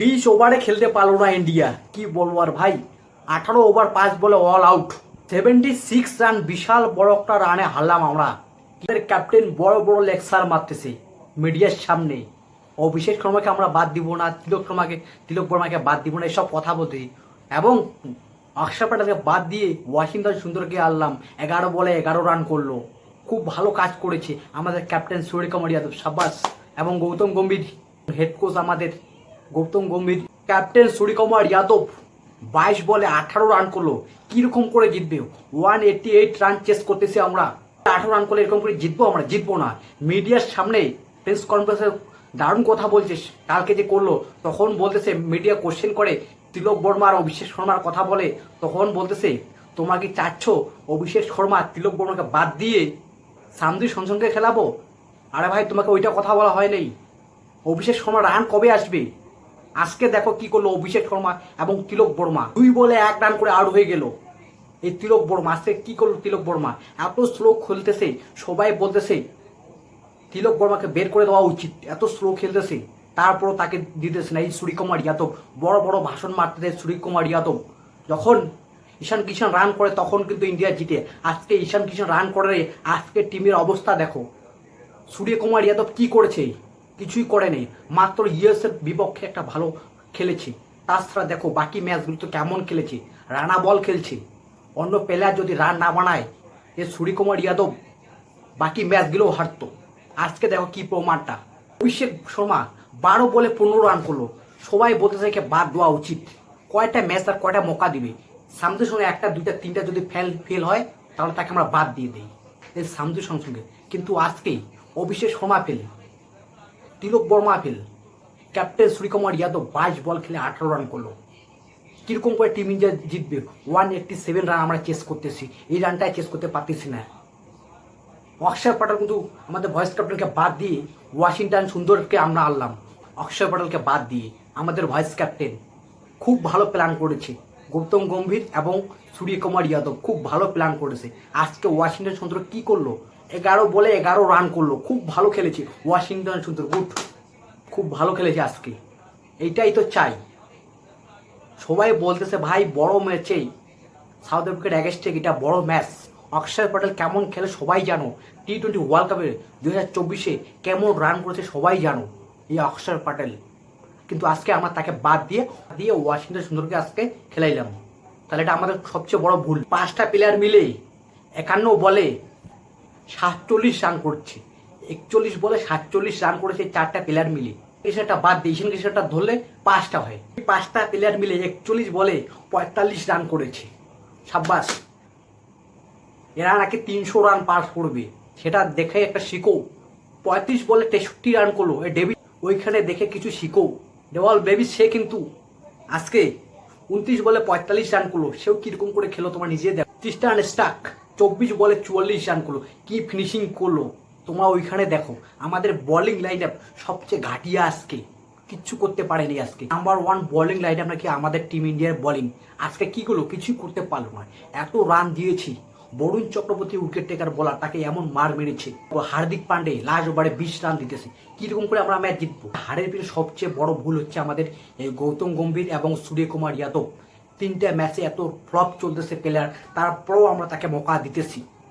20 ওভারে খেলতে পারলো না ইন্ডিয়া, কি বলবো আর ভাই। 18 ওভার 5 বলে অল আউট, 76 রান, বিশাল বড় একটা রানে হারলাম আমরা। ক্যাপ্টেন বড় বড় লেকচার মারতেছে মিডিয়ার সামনে। অভিষেক শর্মাকে আমরা বাদ দিব না, তিলক বর্মাকে বাদ দিব না, এসব কথা বলতে এবং অক্ষর প্যাটেলকে বাদ দিয়ে ওয়াশিংটন সুন্দরকে আনলাম। 11 বলে 11 রান করলো, খুব ভালো কাজ করেছে আমাদের ক্যাপ্টেন সূর্যকুমার যাদব, সাবাস। এবং গৌতম গম্ভীর হেড কোচ আমাদের গৌতম গম্ভীর, ক্যাপ্টেন সূর্যকুমার যাদব 22 বলে 18 রান করলো। কিরকম করে জিতবে? 188 রান চেস করতেছি আমরা। 18 রান করলে এরকম করে জিতবো? আমরা জিতবো না। মিডিয়ার সামনে প্রেস কনফারেন্সে দারুণ কথা বলছিস, কালকে যে করলো তখন বলতেছে, মিডিয়া কোশ্চেন করে তিলক বর্মা আর অভিষেক শর্মার কথা বলে, তখন বলতেছে তোমরা কি চাচ্ছ অভিষেক শর্মা তিলক বর্মাকে বাদ দিয়ে সামদু সঙ্গে খেলাবো? আরে ভাই, তোমাকে ওইটা কথা বলা হয় নাই। অভিষেক শর্মা রান কবে আসবে? আজকে দেখো কি করলো অভিষেক শর্মা এবং তিলক বর্মা, 2 বলে 1 রান করে আউট হয়ে গেল। এই তিলক বর্মা আজকে কি করলো? তিলক বর্মা এত স্লো খেলতেছে, সবাই বলতেছে তিলক বর্মাকে বের করে দেওয়া উচিত, এত স্লো খেলতেছে, তারপরও তাকে দিতেছে না। এই সূর্যকুমার যাদব বড় বড় ভাষণ মারতেছে। সূর্যকুমার যাদব যখন ঈশান কিষান রান করে তখন কিন্তু ইন্ডিয়া জিতে। আজকে ঈশান কিষান রান করে, আজকে টিমের অবস্থা দেখো। সূর্যকুমার যাদব কি করেছে? কিছুই করেনি, মাত্র ইউএসের বিপক্ষে একটা ভালো খেলেছে। তাছাড়া দেখো বাকি ম্যাচগুলো তো কেমন খেলেছে, রানা বল খেলছে। অন্য প্লেয়ার যদি রান না বানায়, এ সূর্যকুমার যাদব বাকি ম্যাচগুলোও হারতো। আজকে দেখো কি প্রমাণটা। অভিষেক শর্মা 12 বলে 15 রান করলো, সবাই বলতেছে একে বাদ দেওয়া উচিত। কয়টা ম্যাচ আর কয়টা মৌকা দিবে? সামদের সঙ্গে 1টা 2টা 3টা যদি ফেল হয় তাহলে তাকে আমরা বাদ দিয়ে দিই, এই সামদের সঙ্গে। কিন্তু আজকে অভিষেক শর্মা ফেল, তিলক বর্মা ফেল, ক্যাপ্টেন সূর্যকুমার যাদব 22 বল খেলে 18 রান করলো। কিরকম করে টিম ইন্ডিয়া জিতবে? 187 রান আমরা চেস করতেছি, এই রানটাই চেস করতে পারতেছি না। অক্ষর প্যাটেল কিন্তু আমাদের ভয়েস ক্যাপ্টেনকে বাদ দিয়ে ওয়াশিংটন সুন্দরকে আমরা আনলাম। অক্ষর প্যাটেলকে বাদ দিয়ে আমাদের ভয়েস ক্যাপ্টেন খুব ভালো প্ল্যান করেছে। গৌতম গম্ভীর এবং সূর্যকুমার যাদব খুব ভালো প্ল্যান করেছে। আজকে ওয়াশিংটন সুন্দর কি করলো? 11 বলে 11 রান করলো, খুব ভালো খেলেছে ওয়াশিংটন সুন্দর, গুড, খুব ভালো খেলেছে আজকে। এইটাই তো চাই। সবাই বলতেছে ভাই বড় ম্যাচেই সাউথ আফ্রিকার অ্যাগেস্টে এটা বড় ম্যাচ। অক্ষর প্যাটেল কেমন খেলে সবাই জানো, T20 ওয়ার্ল্ড কাপে 2024-এ কেমন রান করেছে সবাই জানো এই অক্ষর প্যাটেল। কিন্তু আজকে আমরা তাকে বাদ দিয়ে ওয়াশিংটন সুন্দরকে আজকে খেলাইলাম। তাহলে এটা আমাদের সবচেয়ে বড় ভুল। 5টা প্লেয়ার মিলে 51 বলে 47 রান করছে, 41 বলে 47 রান করেছে 4টা প্লেয়ার মিলে। কিষানটা বাদ দিয়ে ঈশান কিষানটা ধরলে 5টা হয়। 5টা প্লেয়ার মিলে 41 বলে 45 রান করেছে, সাব্বাস। এরা নাকি 300 রান পার করবে, সেটা দেখে একটা শিখো। 35 বলে 63 রান করলো এই ডেভিড, ওইখানে দেখে কিছু শিখো। ডেওয়াল বেবি সে কিন্তু আজকে 29 বলে 45 রান করলো, সেও কিরকম করে খেলো তোমার নিজে দেখো। ক্রিস্টান স্টাক 24 বলে 44 রান করলো, কি ফিনিশিং করলো তোমরা ওইখানে দেখো। আমাদের বোলিং লাইন আপ সবচেয়ে ঘাটিয়া, আজকে কিচ্ছু করতে পারেনি। আজকে নাম্বার 1 বোলিং লাইন আপ নাকি আমাদের টিম ইন্ডিয়ার বোলিং, আজকে কি করলো? কিছুই করতে পারলো না। এত রান দিয়েছি, বরুণ চক্রবর্তী উইকেট টেকার বলার, তাকে এমন মার মেরেছে। হার্দিক পান্ডে লাস্ট ওভারে 20 রান দিতেছে, কিরকম করে আমরা ম্যাচ জিতবো? হারের পিছনে সবচেয়ে বড় ভুল হচ্ছে আমাদের এই গৌতম গম্ভীর এবং সূর্যকুমার যাদব। 3টা ম্যাচে এত ফ্লপ চলতেছে প্লেয়ার, তারপরেও আমরা তাকে মৌকা দিতেছি।